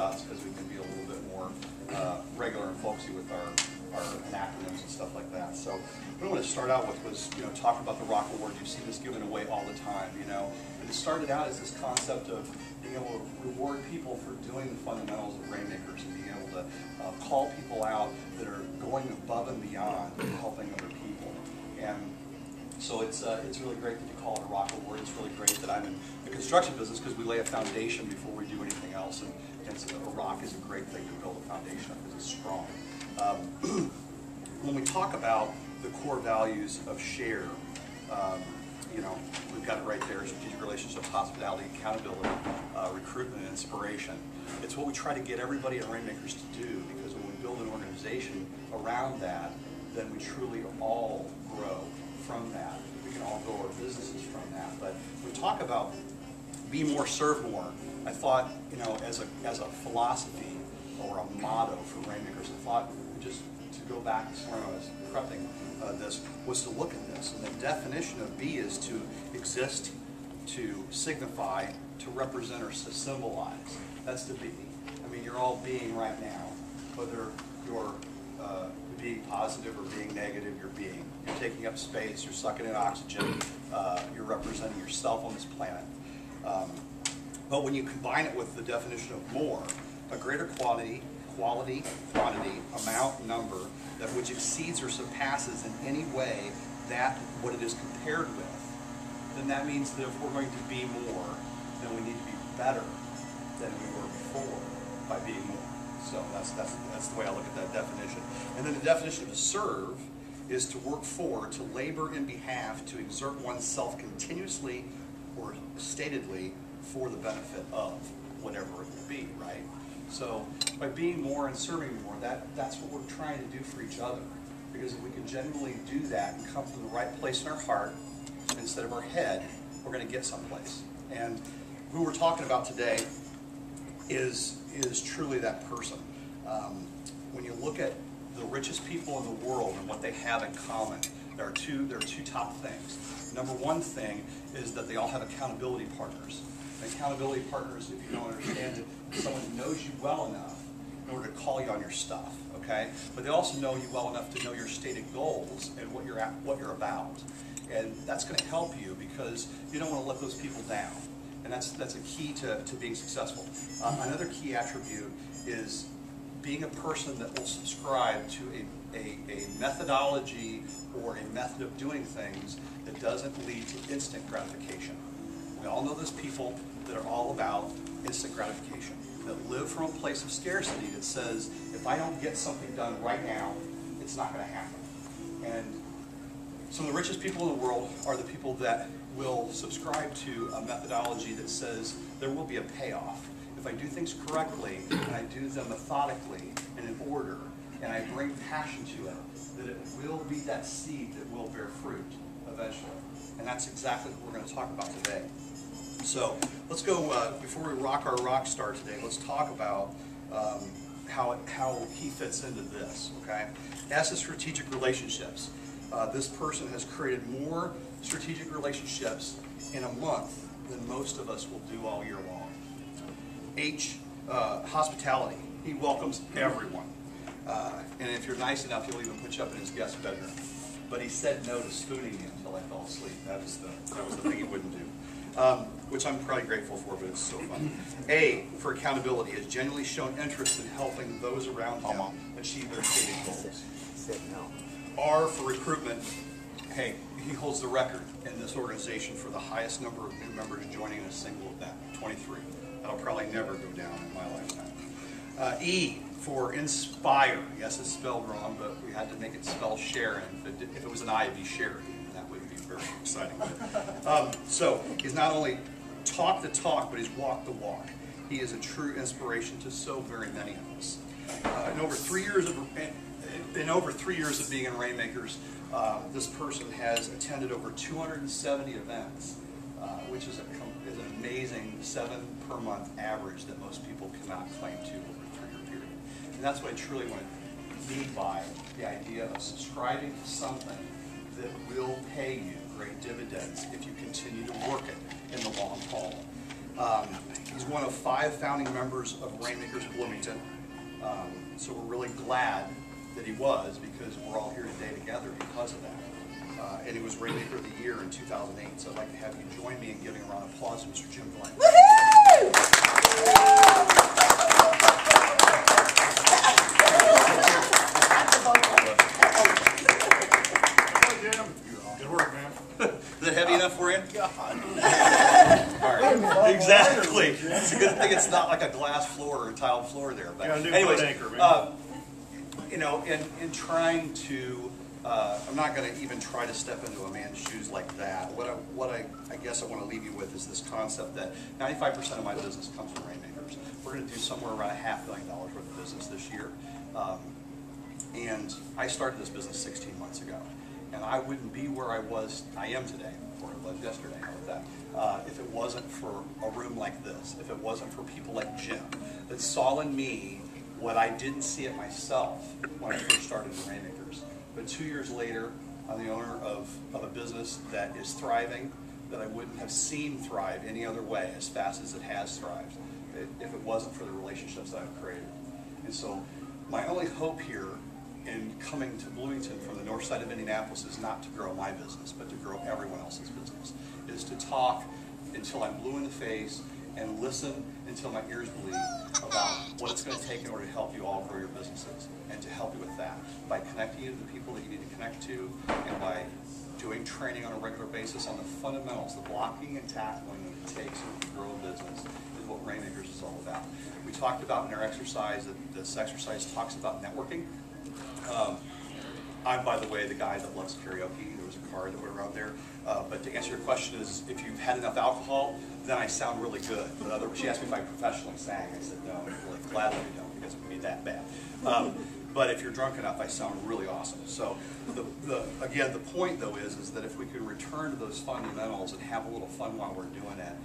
shots because we can be a little bit more regular and folksy with our acronyms and stuff like that. So what I want to start out with was, talk about the Rock Award. You see this given away all the time, And it started out as this concept of being able to reward people for doing the fundamentals of Rainmakers and being able to call people out that are going above and beyond helping other people. And so it's really great that you call it a Rock Award. It's really great that I'm in the construction business because we lay a foundation before we do anything else. And so a rock is a great thing to build a foundation on because it's strong. When we talk about the core values of SHARE, we've got it right there: strategic relationships, hospitality, accountability, recruitment, and inspiration. It's what we try to get everybody at Rainmakers to do, because when we build an organization around that, then we truly all grow from that. We can all grow our businesses from that. But when we talk about be more, serve more, I thought, as a philosophy or a motto for Rainmakers, I thought just to go back to when I was prepping this was to look at this. And the definition of be is to exist, to signify, to represent, or to symbolize. That's the be. I mean, you're all being right now, whether you're being positive or being negative, you're being. You're taking up space, you're sucking in oxygen, you're representing yourself on this planet. But when you combine it with the definition of more, a greater quality, quantity, amount, number, that which exceeds or surpasses in any way that what it is compared with, then that means that if we're going to be more, then we need to be better than we were before by being more. So that's the way I look at that definition. And then the definition of serve is to work for, to labor in behalf, to exert oneself continuously or statedly for the benefit of whatever it would be, right? So by being more and serving more, that's what we're trying to do for each other. Because if we can genuinely do that and come from the right place in our heart instead of our head, we're going to get someplace. And who we're talking about today is truly that person. When you look at the richest people in the world and what they have in common, there are two top things. Number one thing is that they all have accountability partners. And accountability partners, if you don't understand it, is someone who knows you well enough in order to call you on your stuff, okay? But they also know you well enough to know your stated goals and what you're about. And that's going to help you because you don't want to let those people down. And that's a key to being successful. Another key attribute is being a person that will subscribe to a methodology or a method of doing things that doesn't lead to instant gratification. We all know those people that are all about instant gratification, that live from a place of scarcity that says, if I don't get something done right now, it's not going to happen. And some of the richest people in the world are the people that will subscribe to a methodology that says there will be a payoff. If I do things correctly, and I do them methodically and in order, and I bring passion to it, that it will be that seed that will bear fruit eventually. And that's exactly what we're going to talk about today. So let's go, before we rock our rock star today, let's talk about how he fits into this, okay? As to strategic relationships, this person has created more strategic relationships in a month than most of us will do all year long. H, hospitality. He welcomes everyone. And if you're nice enough, he'll even put you up in his guest bedroom. But he said no to spooning me until I fell asleep. That was the thing he wouldn't do. Which I'm probably grateful for, but it's so fun. A, for accountability, has genuinely shown interest in helping those around him achieve their stated goals. R, for recruitment. Hey, he holds the record in this organization for the highest number of new members joining in a single event, 23. That'll probably never go down in my lifetime. E, for inspire. Yes, it's spelled wrong, but we had to make it spell Sharon. If it was an I, it'd be Sharon. That would be very exciting. So he's not only talked the talk, but he's walked the walk. He is a true inspiration to so very many of us. In over 3 years of being in Rainmakers, this person has attended over 270 events, which is an amazing 7 per month average that most people cannot claim to over a 3-year period. And that's what I truly want to mean by the idea of subscribing to something that will pay you great dividends if you continue to work it in the long haul. He's one of 5 founding members of Rainmakers Bloomington. So we're really glad that he was, because we're all here today together because of that. And he was Rainmaker of the Year in 2008. So I'd like to have you join me in giving a round of applause to Mr. Jim Doering. Good work, man. Is it heavy enough for you? All right. Exactly. It's a good thing it's not like a glass floor or a tiled floor there. But anyways, you know, in trying to, I'm not going to even try to step into a man's shoes like that. What I guess I want to leave you with is this concept that 95% of my business comes from Rainmakers. We're going to do somewhere around $500 million worth of business this year. And I started this business 16 months ago. And I wouldn't be where I am today, or I was yesterday, with that, if it wasn't for a room like this, if it wasn't for people like Jim, that saw in me what I didn't see it myself when I first started in Rainmakers. But 2 years later, I'm the owner of a business that is thriving, that I wouldn't have seen thrive any other way as fast as it has thrived, if it wasn't for the relationships that I've created. And so my only hope here in coming to Bloomington from the north side of Indianapolis is not to grow my business, but to grow everyone else's business. Is to talk until I'm blue in the face and listen until my ears bleed about what it's going to take in order to help you all grow your businesses, and to help you with that by connecting you to the people that you need to connect to, and by doing training on a regular basis on the fundamentals, the blocking and tackling that it takes to grow a business is what Rainmakers is all about. We talked about in our exercise that this exercise talks about networking. I'm, by the way, the guy that loves karaoke. There was a card that went around there. But to answer your question is, if you've had enough alcohol, then I sound really good. But she asked me if I professionally sang. I said, no, really gladly you don't, because it would be that bad. But if you're drunk enough, I sound really awesome. So, again, the point, though, is that if we can return to those fundamentals and have a little fun while we're doing it,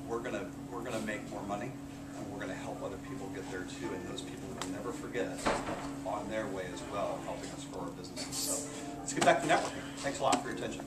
we're gonna make more money. And we're going to help other people get there too, and those people will never forget us on their way as well, helping us grow our businesses. So let's get back to networking. Thanks a lot for your attention.